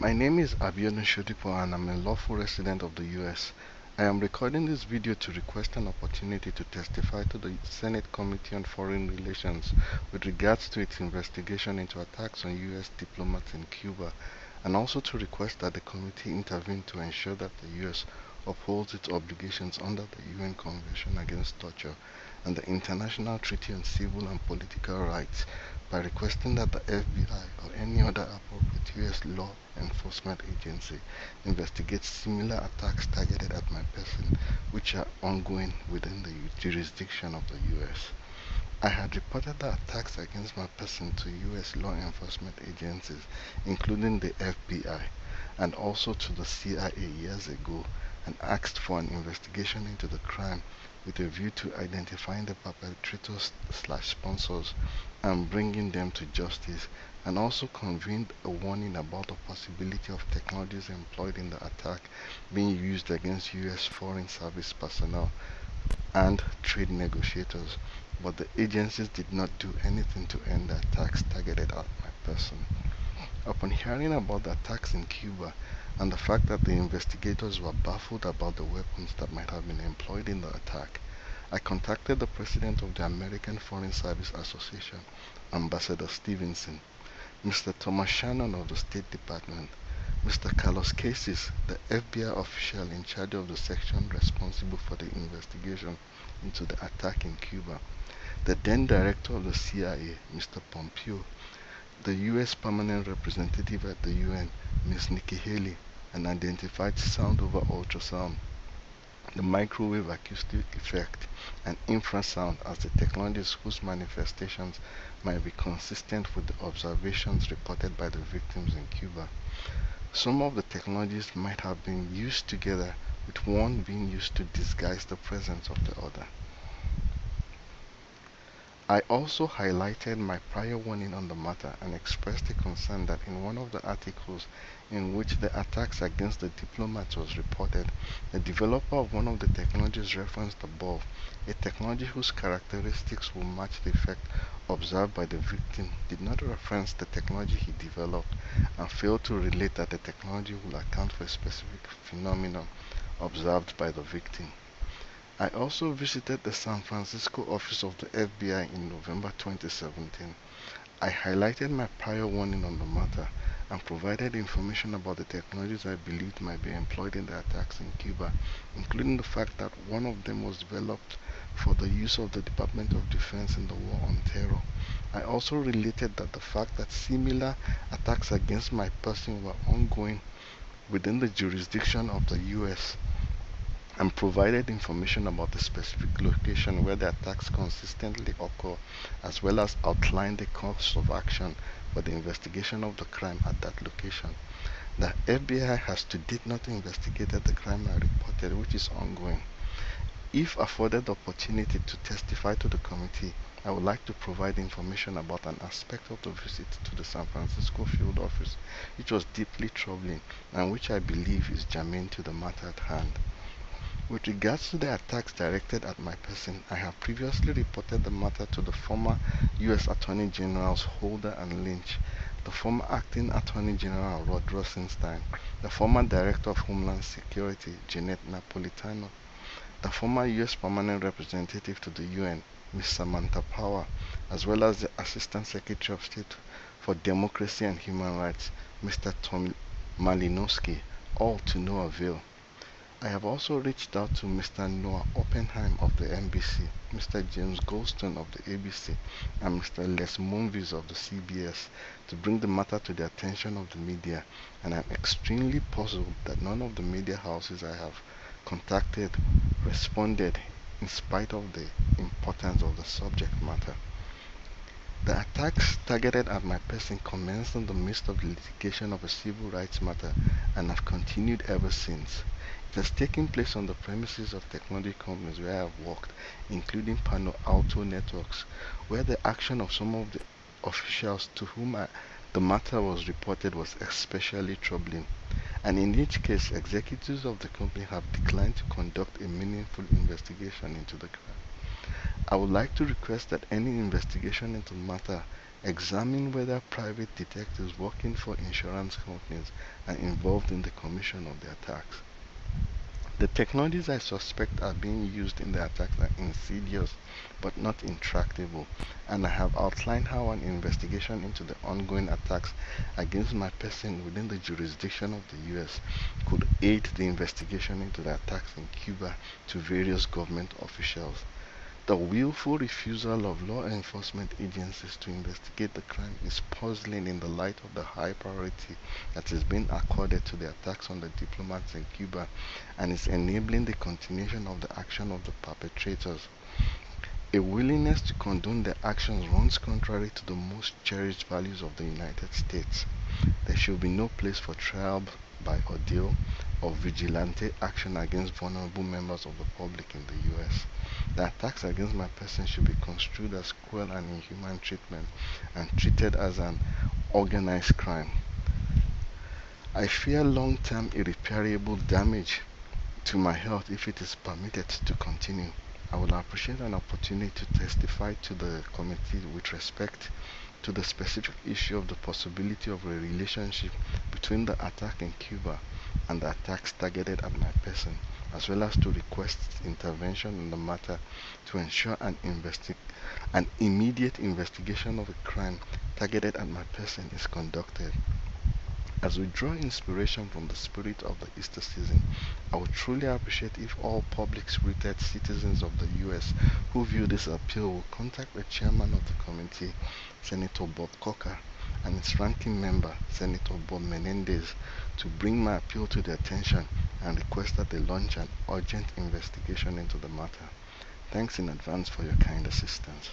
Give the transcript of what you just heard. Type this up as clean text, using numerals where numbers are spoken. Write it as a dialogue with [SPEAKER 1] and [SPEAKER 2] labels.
[SPEAKER 1] My name is Abiodun Shodipo and I'm a lawful resident of the US. I am recording this video to request an opportunity to testify to the Senate Committee on Foreign Relations with regards to its investigation into attacks on US diplomats in Cuba, and also to request that the committee intervene to ensure that the US upholds its obligations under the UN Convention Against Torture and the International Treaty on Civil and Political Rights by requesting that the FBI or any other appropriate US law enforcement agency investigates similar attacks targeted at my person which are ongoing within the jurisdiction of the US. I had reported the attacks against my person to US law enforcement agencies, including the FBI, and also to the CIA years ago, and asked for an investigation into the crime with a view to identifying the perpetrators/sponsors and bringing them to justice, and also convened a warning about the possibility of technologies employed in the attack being used against US Foreign Service personnel and trade negotiators, but the agencies did not do anything to end the attacks targeted at my person. Upon hearing about the attacks in Cuba and the fact that the investigators were baffled about the weapons that might have been employed in the attack, I contacted the president of the American Foreign Service Association, Ambassador Stevenson, Mr. Thomas Shannon of the State Department, Mr. Carlos Cases, the FBI official in charge of the section responsible for the investigation into the attack in Cuba, the then director of the CIA, Mr. Pompeo, the U.S. permanent representative at the UN, Ms. Nikki Haley, and identified sound over ultrasound, the microwave acoustic effect, and infrasound as the technologies whose manifestations might be consistent with the observations reported by the victims in Cuba. Some of the technologies might have been used together, with one being used to disguise the presence of the other. I also highlighted my prior warning on the matter and expressed a concern that in one of the articles in which the attacks against the diplomats was reported, the developer of one of the technologies referenced above, a technology whose characteristics will match the effect observed by the victim, did not reference the technology he developed and failed to relate that the technology will account for a specific phenomenon observed by the victim. I also visited the San Francisco office of the FBI in November 2017. I highlighted my prior warning on the matter and provided information about the technologies I believed might be employed in the attacks in Cuba, including the fact that one of them was developed for the use of the Department of Defense in the war on terror. I also related that the fact that similar attacks against my person were ongoing within the jurisdiction of the US, and provided information about the specific location where the attacks consistently occur, as well as outlined the course of action for the investigation of the crime at that location. The FBI has to date not investigated the crime I reported, which is ongoing. If afforded the opportunity to testify to the committee, I would like to provide information about an aspect of the visit to the San Francisco field office which was deeply troubling and which I believe is germane to the matter at hand. With regards to the attacks directed at my person, I have previously reported the matter to the former U.S. Attorney Generals Holder and Lynch, the former Acting Attorney General Rod Rosenstein, the former Director of Homeland Security Jeanette Napolitano, the former U.S. Permanent Representative to the UN, Ms. Samantha Power, as well as the Assistant Secretary of State for Democracy and Human Rights, Mr. Tom Malinowski, all to no avail. I have also reached out to Mr. Noah Oppenheim of the NBC, Mr. James Goldstone of the ABC, and Mr. Les Monvis of the CBS to bring the matter to the attention of the media, and I'm extremely puzzled that none of the media houses I have contacted responded in spite of the importance of the subject matter. The attacks targeted at my person commenced in the midst of the litigation of a civil rights matter and have continued ever since. It has taken place on the premises of technology companies where I have worked, including Palo Alto Networks, where the action of some of the officials to whom the matter was reported was especially troubling. And in each case, executives of the company have declined to conduct a meaningful investigation into the crime. I would like to request that any investigation into the matter examine whether private detectives working for insurance companies are involved in the commission of the attacks. The technologies I suspect are being used in the attacks are insidious but not intractable, and I have outlined how an investigation into the ongoing attacks against my person within the jurisdiction of the US could aid the investigation into the attacks in Cuba to various government officials. The willful refusal of law enforcement agencies to investigate the crime is puzzling in the light of the high priority that is being accorded to the attacks on the diplomats in Cuba and is enabling the continuation of the action of the perpetrators. A willingness to condone their actions runs contrary to the most cherished values of the United States. There should be no place for trial by ordeal or vigilante action against vulnerable members of the public in the US. The attacks against my person should be construed as cruel and inhuman treatment and treated as an organized crime. I fear long-term irreparable damage to my health if it is permitted to continue. I would appreciate an opportunity to testify to the committee with respect to the specific issue of the possibility of a relationship between the attack in Cuba and the attacks targeted at my person, as well as to request intervention in the matter to ensure an immediate investigation of a crime targeted at my person is conducted. As we draw inspiration from the spirit of the Easter season, I would truly appreciate if all public-spirited citizens of the U.S. who view this appeal will contact the chairman of the committee, Senator Bob Corker, and its ranking member, Senator Bob Menendez, to bring my appeal to their attention and request that they launch an urgent investigation into the matter. Thanks in advance for your kind assistance.